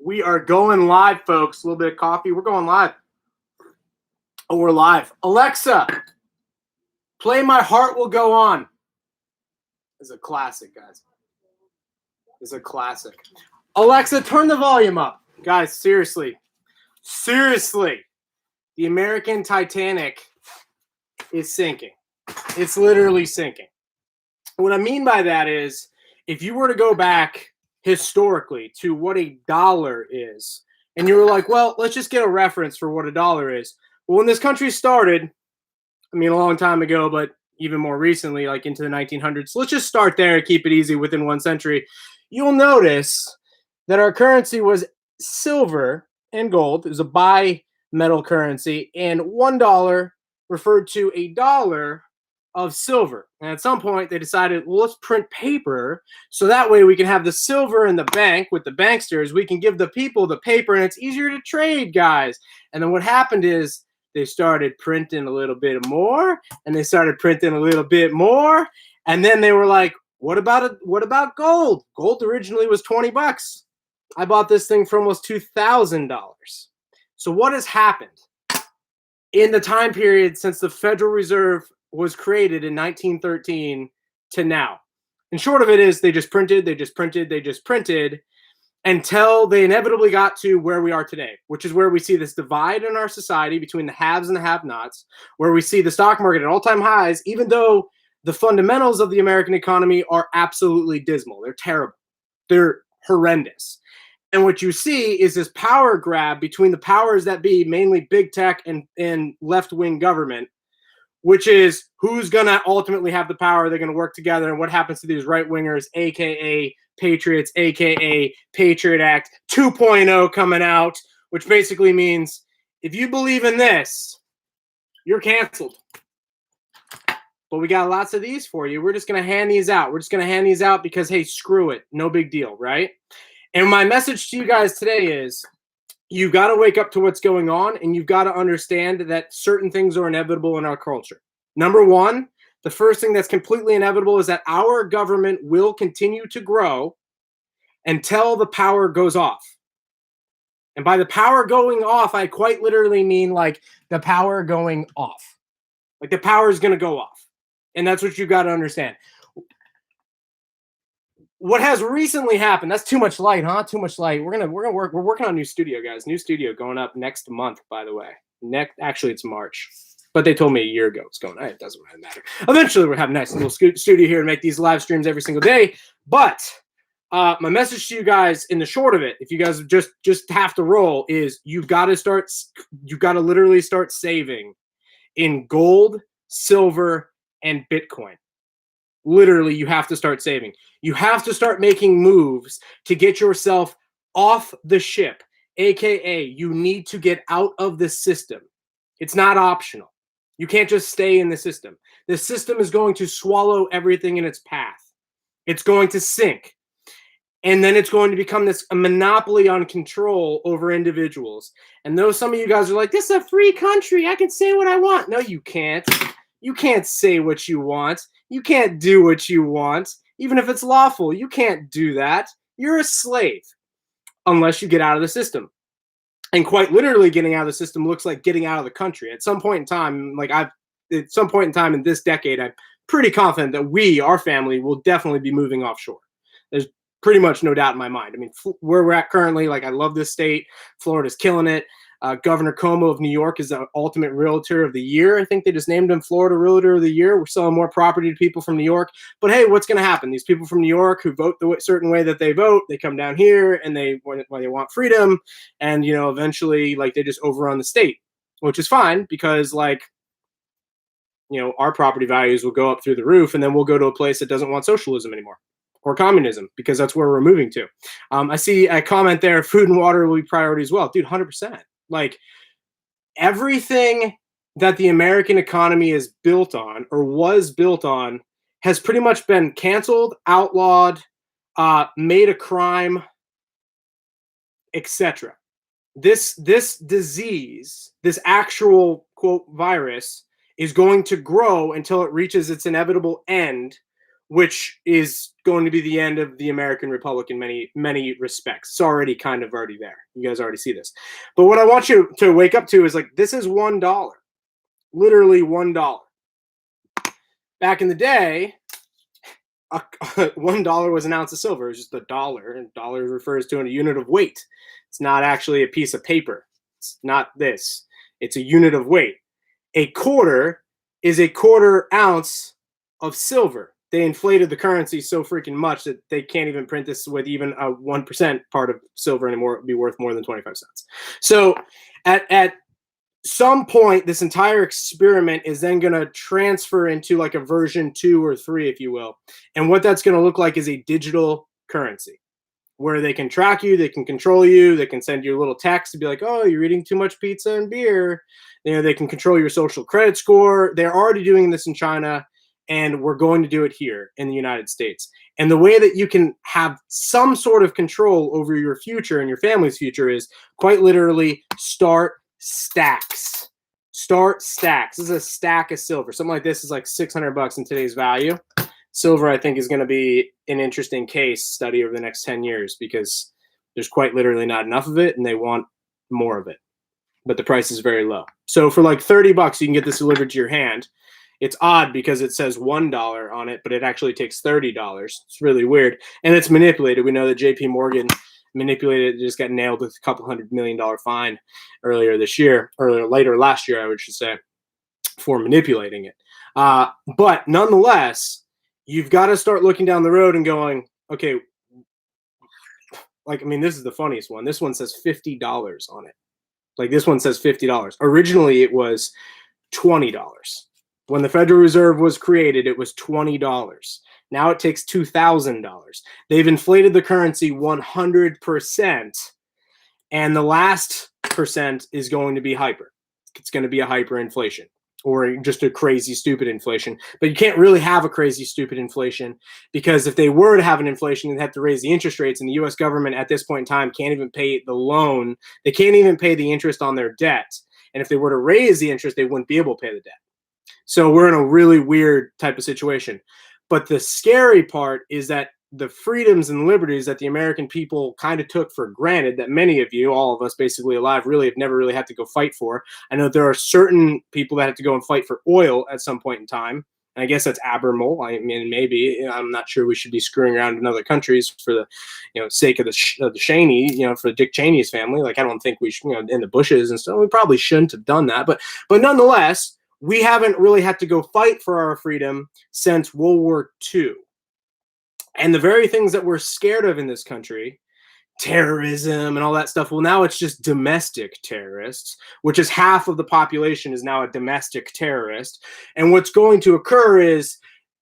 We are going live, folks. A little bit of coffee. We're going live. Oh, we're live. Alexa, play My Heart Will Go On. It's a classic, guys. It's a classic. Alexa, turn the volume up. Guys, seriously. Seriously. The American Titanic is sinking. It's literally sinking. What I mean by that is, if you were to go back historically to what a dollar is, and you were like, well, let's just get a reference for what a dollar is. Well, when this country started, I mean, a long time ago, but even more recently, like into the 1900s, let's just start there and keep it easy within 1 century. You'll notice that our currency was silver and gold. It was a bi-metal currency, and $1 referred to a dollar of silver. And at some point, they decided, well, let's print paper so that way we can have the silver in the bank with the banksters. We can give the people the paper, and it's easier to trade, guys. And then what happened is they started printing a little bit more, and they started printing a little bit more, and then they were like, what about gold? Gold originally was 20 bucks. I bought this thing for almost $2,000. So what has happened in the time period since the Federal Reserve was created in 1913 to now? And short of it is they just printed until they inevitably got to where we are today, which is where we see this divide in our society between the haves and the have-nots, where we see the stock market at all-time highs, even though the fundamentals of the American economy are absolutely dismal. They're terrible. They're horrendous. And what you see is this power grab between the powers that be, mainly big tech and left-wing government, which is who's going to ultimately have the power. They're going to work together. And what happens to these right-wingers, a.k.a. Patriots, a.k.a. Patriot Act 2.0 coming out, which basically means if you believe in this, you're canceled. But we got lots of these for you. We're just going to hand these out. We're just going to hand these out because, hey, screw it. No big deal, right? And my message to you guys today is you've got to wake up to what's going on, and you've got to understand that certain things are inevitable in our culture. Number one, the first thing that's completely inevitable is that our government will continue to grow until the power goes off. And by the power going off, I quite literally mean like the power going off. Like the power is going to go off. And that's what you got to understand. What has recently happened, that's too much light, huh? Too much light. We're working on a new studio, guys. New studio going up next month, by the way. Actually, it's March. But they told me a year ago it's going. It doesn't really matter. Eventually, we'll have a nice little studio here and make these live streams every single day. But my message to you guys in the short of it, if you guys just have to roll, is you've got to literally start saving in gold, silver, and Bitcoin. Literally, you have to start saving. You have to start making moves to get yourself off the ship, aka you need to get out of the system. It's not optional. You can't just stay in the system. The system is going to swallow everything in its path. It's going to sink. And then it's going to become a monopoly on control over individuals. And though some of you guys are like, this is a free country, I can say what I want. No, you can't. You can't say what you want. You can't do what you want. Even if it's lawful, you can't do that. You're a slave unless you get out of the system. And quite literally getting out of the system looks like getting out of the country. At some point in time, in this decade, I'm pretty confident that our family, will definitely be moving offshore. There's pretty much no doubt in my mind. I mean, where we're at currently, like, I love this state. Florida's killing it. Governor Cuomo of New York is the ultimate realtor of the year. I think they just named him Florida Realtor of the Year. We're selling more property to people from New York. But hey, what's going to happen? These people from New York who vote the certain way that they vote, they come down here and they want freedom. And, eventually, like, they just overrun the state, which is fine because, like, our property values will go up through the roof, and then we'll go to a place that doesn't want socialism anymore. Or communism, because that's where we're moving to. I see a comment there, food and water will be priority as well. Dude, 100%. Like, everything that the American economy is built on or was built on has pretty much been canceled, outlawed, made a crime, etc. This disease, this actual, quote, virus, is going to grow until it reaches its inevitable end, which is going to be the end of the American Republic in many respects. It's already there. You guys already see this. But what I want you to wake up to is like, this is $1, literally $1. Back in the day, $1 was an ounce of silver. It was just a dollar, and dollar refers to a unit of weight. It's not actually a piece of paper. It's not this. It's a unit of weight. A quarter is a quarter ounce of silver. They inflated the currency so freaking much that they can't even print this with even a 1% part of silver anymore. It would be worth more than 25 cents. So at some point, this entire experiment is then going to transfer into like a version 2 or 3, if you will. And what that's going to look like is a digital currency where they can track you, they can control you, they can send you a little text to be like, oh, you're eating too much pizza and beer. You know, they can control your social credit score. They're already doing this in China, and we're going to do it here in the United States. And the way that you can have some sort of control over your future and your family's future is quite literally start stacks. Start stacks. This is a stack of silver. Something like this is like $600 in today's value. Silver, I think, is going to be an interesting case study over the next 10 years because there's quite literally not enough of it, and they want more of it. But the price is very low. So for like $30, you can get this delivered to your hand. It's odd because it says $1 on it, but it actually takes $30. It's really weird. And it's manipulated. We know that JP Morgan manipulated it, just got nailed with a $200 million fine earlier last year, I should say, for manipulating it. But nonetheless, you've got to start looking down the road and going, okay, like, I mean, this is the funniest one. This one says $50 on it. Like, this one says $50. Originally, it was $20. When the Federal Reserve was created, it was $20. Now it takes $2,000. They've inflated the currency 100%, and the last percent is going to be hyper. It's going to be a hyperinflation or just a crazy, stupid inflation. But you can't really have a crazy, stupid inflation because if they were to have an inflation, they'd have to raise the interest rates, and the U.S. government at this point in time can't even pay the loan. They can't even pay the interest on their debt. And if they were to raise the interest, they wouldn't be able to pay the debt. So we're in a really weird type of situation. But the scary part is that the freedoms and liberties that the American people kind of took for granted, that many of you, all of us basically alive, really have never really had to go fight for. I know there are certain people that have to go and fight for oil at some point in time. And I guess that's admirable. I mean, maybe. I'm not sure we should be screwing around in other countries for the sake of the Cheney, for Dick Cheney's family. Like, I don't think we should, in the bushes and stuff. We probably shouldn't have done that. But nonetheless, we haven't really had to go fight for our freedom since World War II. And the very things that we're scared of in this country, terrorism and all that stuff, well, now it's just domestic terrorists, which is half of the population is now a domestic terrorist. And what's going to occur is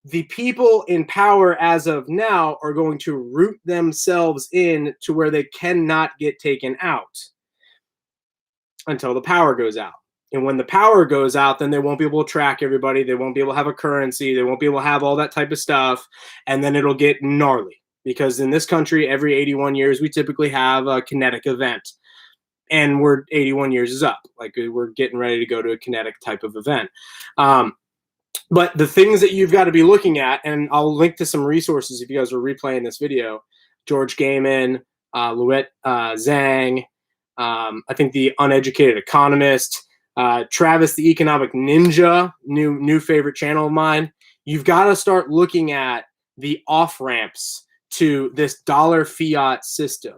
the people in power as of now are going to root themselves in to where they cannot get taken out until the power goes out. And when the power goes out, then they won't be able to track everybody. They won't be able to have a currency. They won't be able to have all that type of stuff. And then it'll get gnarly. Because in this country, every 81 years, we typically have a kinetic event. And we're 81 years is up. Like, we're getting ready to go to a kinetic type of event. But the things that you've got to be looking at, and I'll link to some resources if you guys are replaying this video. George Gaiman, Louette Zhang, I think The Uneducated Economist, Travis the Economic Ninja, new favorite channel of mine. You've got to start looking at the off-ramps to this dollar fiat system,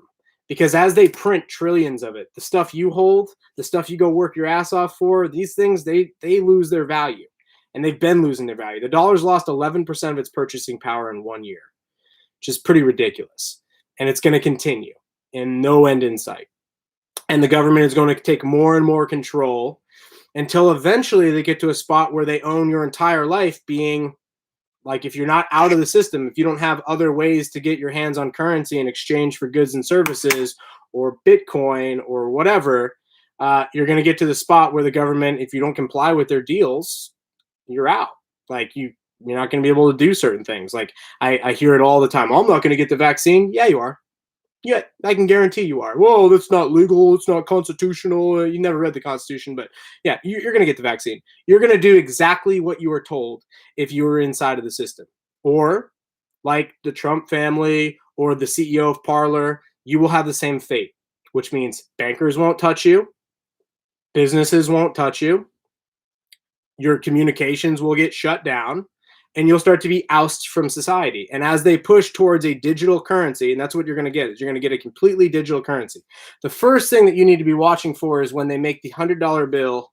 because as they print trillions of it, the stuff you hold, the stuff you go work your ass off for, these things, they lose their value, and they've been losing their value. The dollar's lost 11% of its purchasing power in 1 year, which is pretty ridiculous, and it's going to continue and no end in sight. And the government is going to take more and more control until eventually they get to a spot where they own your entire life, being like, if you're not out of the system, if you don't have other ways to get your hands on currency in exchange for goods and services or Bitcoin or whatever, you're going to get to the spot where the government, if you don't comply with their deals, you're out. Like, you're not going to be able to do certain things. Like, I hear it all the time. I'm not going to get the vaccine. Yeah, you are. Yeah, I can guarantee you are. Whoa, that's not legal. It's not constitutional. You never read the Constitution, but yeah, you're going to get the vaccine. You're going to do exactly what you were told if you were inside of the system. Or like the Trump family or the CEO of Parler, you will have the same fate, which means bankers won't touch you, businesses won't touch you, your communications will get shut down, and you'll start to be ousted from society. And as they push towards a digital currency, and that's what you're going to get, is you're going to get a completely digital currency. The first thing that you need to be watching for is when they make the $100 bill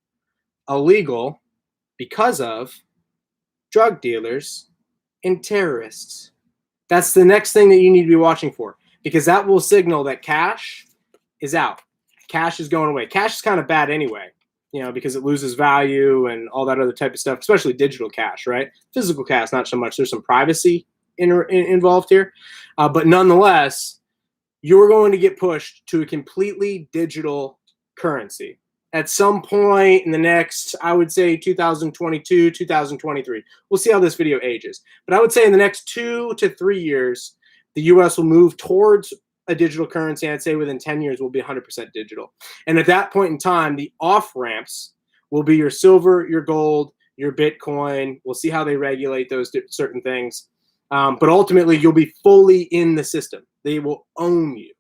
illegal because of drug dealers and terrorists. That's the next thing that you need to be watching for, because that will signal that cash is out. Cash is going away. Cash is kind of bad anyway, because it loses value and all that other type of stuff, especially digital cash, right? Physical cash, not so much. There's some privacy involved here. But nonetheless, you're going to get pushed to a completely digital currency at some point in the next, I would say 2022, 2023. We'll see how this video ages. But I would say in the next 2 to 3 years, the US will move towards a digital currency. I'd say within 10 years, we'll be 100% digital. And at that point in time, the off-ramps will be your silver, your gold, your Bitcoin. We'll see how they regulate those certain things. But ultimately, you'll be fully in the system. They will own you,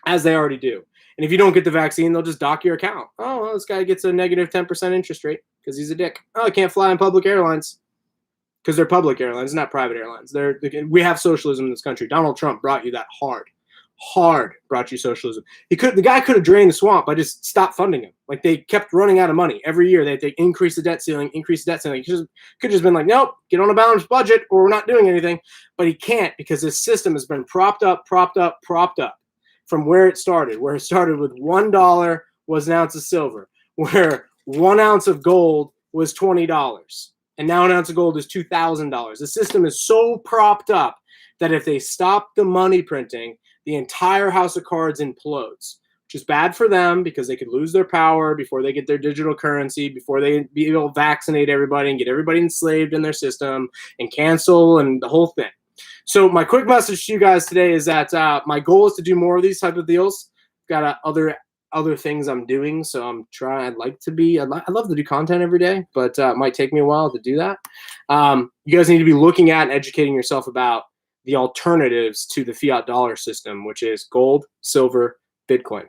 as they already do. And if you don't get the vaccine, they'll just dock your account. Oh, well, this guy gets a negative 10% interest rate because he's a dick. Oh, I can't fly on public airlines because they're public airlines, not private airlines. We have socialism in this country. Donald Trump brought you that hard brought you socialism. The guy could have drained the swamp by just stop funding him. Like, they kept running out of money every year. They increase the debt ceiling. He could have just been like, nope, get on a balanced budget or we're not doing anything. But he can't, because this system has been propped up from where it started with $1 was an ounce of silver, where 1 ounce of gold was $20. And now an ounce of gold is $2,000. The system is so propped up that if they stop the money printing, the entire house of cards implodes, which is bad for them because they could lose their power before they get their digital currency, before they be able to vaccinate everybody and get everybody enslaved in their system and cancel and the whole thing. So my quick message to you guys today is that my goal is to do more of these type of deals. Got other things I'm doing, so I'm trying. I love to do content every day, but it might take me a while to do that. You guys need to be looking at and educating yourself about the alternatives to the fiat dollar system, which is gold, silver, Bitcoin.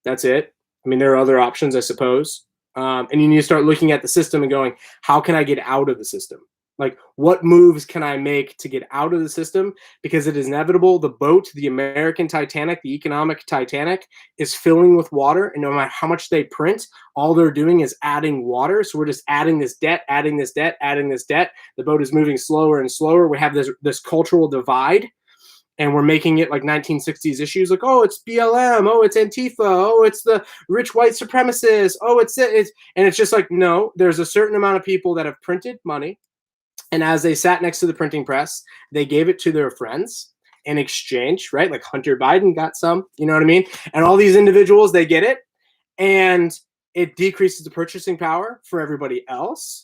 That's it. I mean, there are other options, I suppose. And you need to start looking at the system and going, how can I get out of the system? Like, what moves can I make to get out of the system? Because it is inevitable. The boat, the American Titanic, the economic Titanic, is filling with water. And no matter how much they print, all they're doing is adding water. So we're just adding this debt, adding this debt, adding this debt. The boat is moving slower and slower. We have this cultural divide. And we're making it like 1960s issues, like, oh, it's BLM, oh, it's Antifa, oh, it's the rich white supremacists, oh, it's and it's just like, no, there's a certain amount of people that have printed money. And as they sat next to the printing press, they gave it to their friends in exchange, right? Like Hunter Biden got some, you know what I mean? And all these individuals, they get it, and it decreases the purchasing power for everybody else.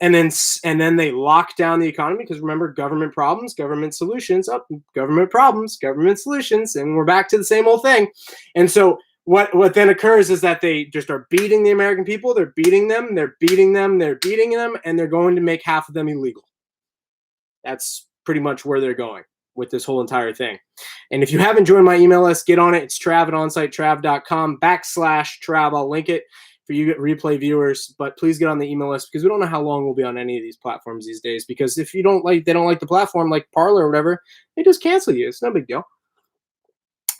And then they lock down the economy, because remember, government problems, government solutions, government problems, government solutions, and we're back to the same old thing. And so what then occurs is that they just are beating the American people. They're beating them, and they're going to make half of them illegal. That's pretty much where they're going with this whole entire thing. And if you haven't joined my email list, get on it. It's trav@onsitetrav.com/trav. I'll link it for you replay viewers, but please get on the email list, because we don't know how long we'll be on any of these platforms these days. Because if they don't like the platform, like Parler or whatever, they just cancel you. It's no big deal.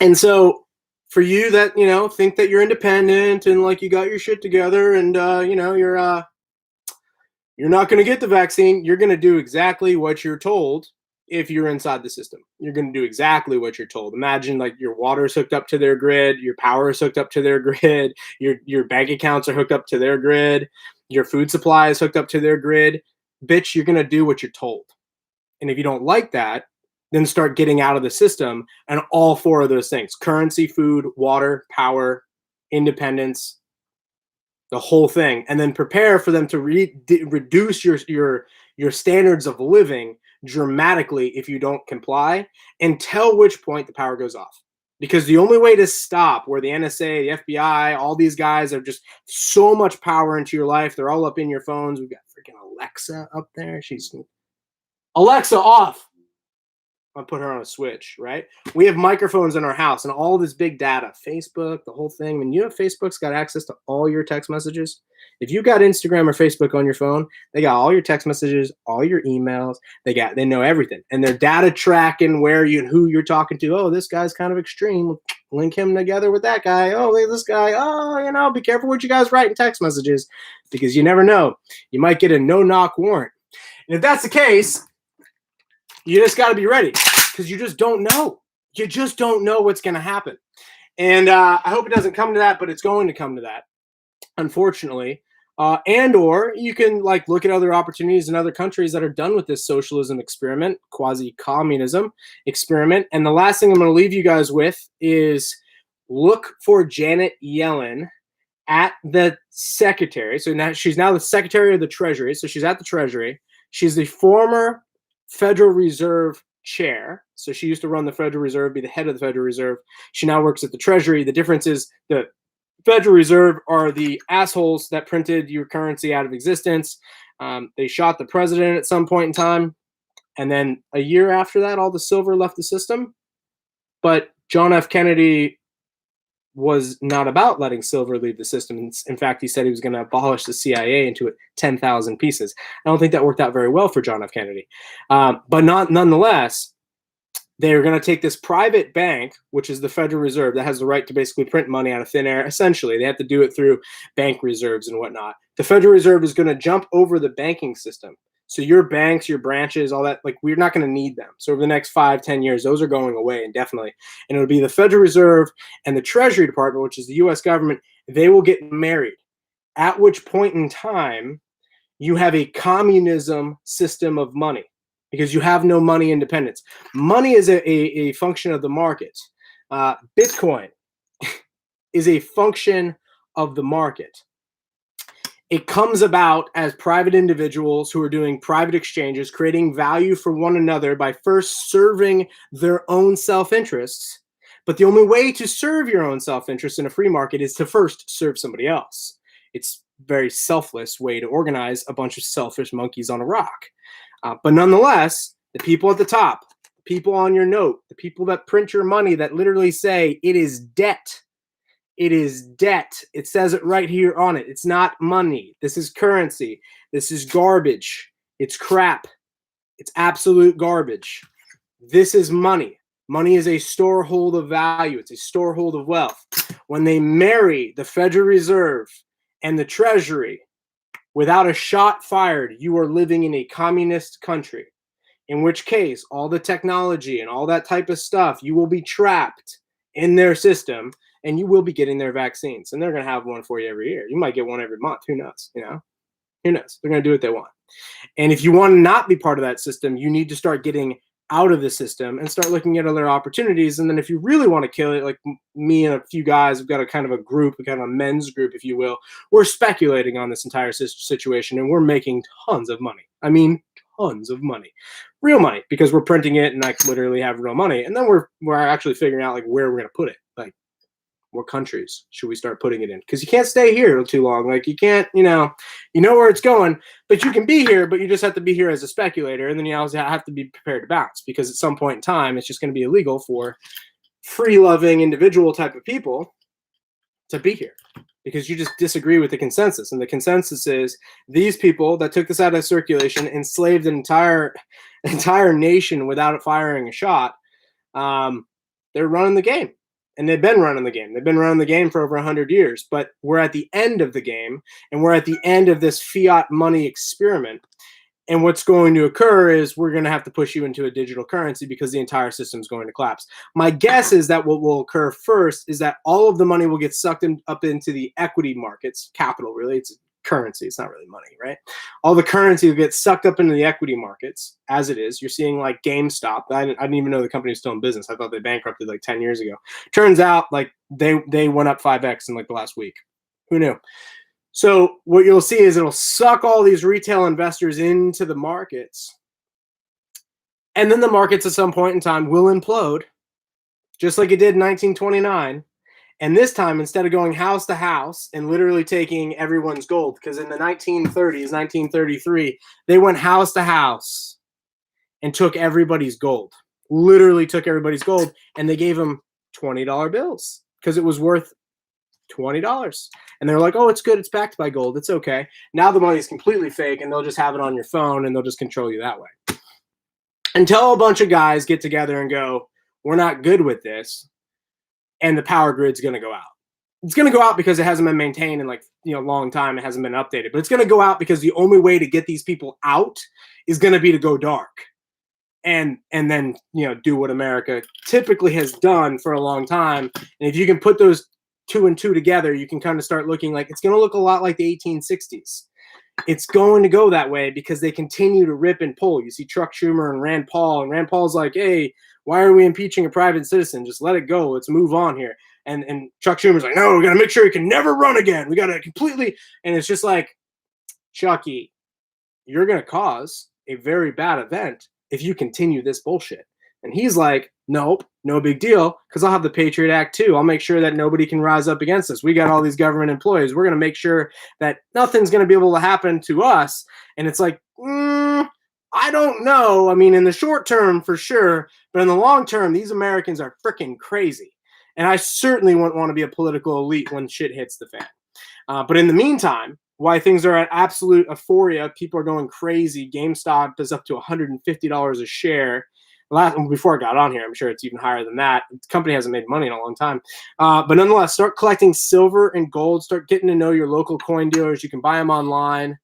And so for you that, think that you're independent and like you got your shit together and, you're not going to get the vaccine, you're going to do exactly what you're told. If you're inside the system, you're going to do exactly what you're told. Imagine like your water is hooked up to their grid, your power is hooked up to their grid, your bank accounts are hooked up to their grid, your food supply is hooked up to their grid. Bitch, you're going to do what you're told. And if you don't like that, then start getting out of the system. And all four of those things: currency, food, water, power, independence, the whole thing. And then prepare for them to reduce your standards of living dramatically if you don't comply, until which point the power goes off. Because the only way to stop where the NSA, the FBI, all these guys have just so much power into your life, they're all up in your phones. We've got freaking Alexa up there. She's Alexa off. I'll put her on a switch, right? We have microphones in our house and all this big data, Facebook, the whole thing. I mean, you know, Facebook's got access to all your text messages. If you got Instagram or Facebook on your phone, they got all your text messages, all your emails. They know everything, and they're data tracking where you and who you're talking to. Oh, this guy's kind of extreme. Link him together with that guy. Oh, look at this guy. Oh, you know, be careful what you guys write in text messages, because you never know. You might get a no-knock warrant. And if that's the case, you just got to be ready, because you just don't know. You just don't know what's going to happen. And I hope it doesn't come to that, but it's going to come to that, unfortunately. And or you can like look at other opportunities in other countries that are done with this socialism experiment, quasi-communism experiment. And the last thing I'm going to leave you guys with is look for Janet Yellen at the secretary. So now she's now the secretary of the Treasury. So she's at the Treasury. She's the former Federal Reserve chair. So she used to run the Federal Reserve, be the head of the Federal Reserve. She now works at the Treasury. The difference is the Federal Reserve are the assholes that printed your currency out of existence. They shot the president at some point in time. And then a year after that, all the silver left the system. But John F. Kennedy was not about letting silver leave the system. In fact, he said he was going to abolish the CIA into 10,000 pieces. I don't think that worked out very well for John F. Kennedy. But nonetheless, they're going to take this private bank, which is the Federal Reserve, that has the right to basically print money out of thin air. Essentially, they have to do it through bank reserves and whatnot. The Federal Reserve is going to jump over the banking system. So your banks, your branches, all that, like, we're not going to need them. So over the next 5-10 years, those are going away indefinitely. And it'll be the Federal Reserve and the Treasury Department, which is the U.S. government. They will get married, at which point in time you have a communism system of money, because you have no money independence. Money is a function of the market. Bitcoin is a function of the market. It comes about as private individuals who are doing private exchanges, creating value for one another by first serving their own self-interests. But the only way to serve your own self-interest in a free market is to first serve somebody else. It's a very selfless way to organize a bunch of selfish monkeys on a rock. But nonetheless, the people at the top, the people on your note, the people that print your money that literally say it is debt. It is debt. It says it right here on it. It's not money. This is currency. This is garbage. It's crap. It's absolute garbage. This is money. Money is a storehold of value. It's a storehold of wealth. When they marry the Federal Reserve and the Treasury, without a shot fired, you are living in a communist country, in which case all the technology and all that type of stuff, you will be trapped in their system, and you will be getting their vaccines. And they're going to have one for you every year. You might get one every month. Who knows? You know, who knows? They're going to do what they want. And if you want to not be part of that system, you need to start getting out of the system and start looking at other opportunities. And then if you really want to kill it, like me and a few guys, we've got a kind of a group, a kind of a men's group, if you will, we're speculating on this entire situation, and we're making tons of money. I mean, tons of money, real money, because we're printing it and I literally have real money. And then we're actually figuring out like where we're going to put it. Like, what countries should we start putting it in? Because you can't stay here too long. Like, you can't, you know where it's going, but you can be here, but you just have to be here as a speculator. And then you also have to be prepared to bounce, because at some point in time, it's just going to be illegal for free-loving individual type of people to be here, because you just disagree with the consensus. And the consensus is these people that took this out of circulation, enslaved an entire nation without firing a shot. They're running the game. And they've been running the game. They've been running the game for over 100 years. But we're at the end of the game, and we're at the end of this fiat money experiment. And what's going to occur is we're going to have to push you into a digital currency, because the entire system is going to collapse. My guess is that what will occur first is that all of the money will get sucked up into the equity markets. Capital, really. It's currency. It's not really money, right? All the currency will get sucked up into the equity markets as it is. You're seeing like GameStop. I didn't even know the company was still in business. I thought they bankrupted like 10 years ago. Turns out like they went up 5x in like the last week. Who knew? So what you'll see is it'll suck all these retail investors into the markets. And then the markets at some point in time will implode, just like it did in 1929. And this time, instead of going house to house and literally taking everyone's gold, because in the 1930s, 1933, they went house to house and took everybody's gold. literally took everybody's gold, and they gave them $20 bills because it was worth $20. And they're like, oh, it's good. It's backed by gold. It's okay. Now the money's completely fake, and they'll just have it on your phone, and they'll just control you that way. Until a bunch of guys get together and go, we're not good with this, and the power grid's going to go out. It's going to go out because it hasn't been maintained in a long time. It hasn't been updated, but it's going to go out because the only way to get these people out is going to be to go dark. And then, do what America typically has done for a long time. And if you can put those 2 and 2 together, you can kind of start looking like it's going to look a lot like the 1860s. It's going to go that way because they continue to rip and pull. You see Chuck Schumer and Rand Paul, and Rand Paul's like, hey, why are we impeaching a private citizen? Just let it go. Let's move on here. And Chuck Schumer's like, no, we got to make sure he can never run again. We got to completely. And it's just like, Chucky, you're going to cause a very bad event if you continue this bullshit. And he's like, nope, no big deal, because I'll have the Patriot Act too. I'll make sure that nobody can rise up against us. We got all these government employees. We're going to make sure that nothing's going to be able to happen to us. And it's like, I don't know. I mean, in the short term, for sure. But in the long term, these Americans are freaking crazy. And I certainly wouldn't want to be a political elite when shit hits the fan. But in the meantime, why things are at absolute euphoria, people are going crazy. GameStop is up to $150 a share. Before I got on here, I'm sure it's even higher than that. The company hasn't made money in a long time. But nonetheless, start collecting silver and gold. Start getting to know your local coin dealers. You can buy them online.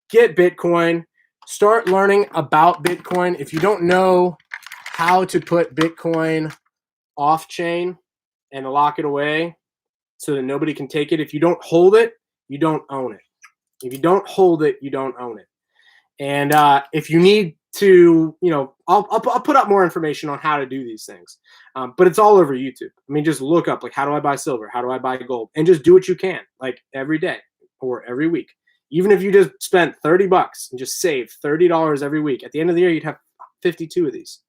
Get Bitcoin. Start learning about Bitcoin. If you don't know how to put Bitcoin off-chain and lock it away so that nobody can take it, if you don't hold it, you don't own it. If you don't hold it, you don't own it. And if you need to, I'll put up more information on how to do these things. But it's all over YouTube. I mean, just look up, how do I buy silver? How do I buy gold? And just do what you can, every day or every week. Even if you just spent $30 and just saved $30 every week, at the end of the year, you'd have 52 of these.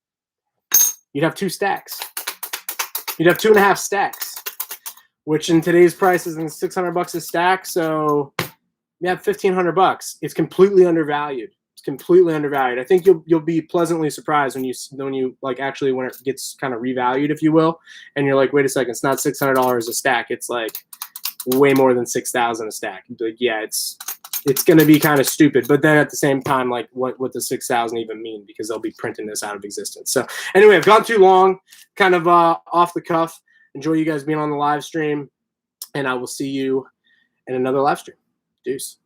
You'd have 2 stacks. You'd have 2.5 stacks, which in today's price is $600 a stack. So you have $1,500. It's completely undervalued. It's completely undervalued. I think you'll be pleasantly surprised when you actually when it gets kind of revalued, if you will, and you're like, wait a second, it's not $600 a stack. It's way more than $6,000 a stack. You'd be like, yeah, it's going to be kind of stupid. But then at the same time, what does 6,000 even mean? Because they'll be printing this out of existence. So anyway, I've gone too long, kind of off the cuff. Enjoy you guys being on the live stream, and I will see you in another live stream. Deuce.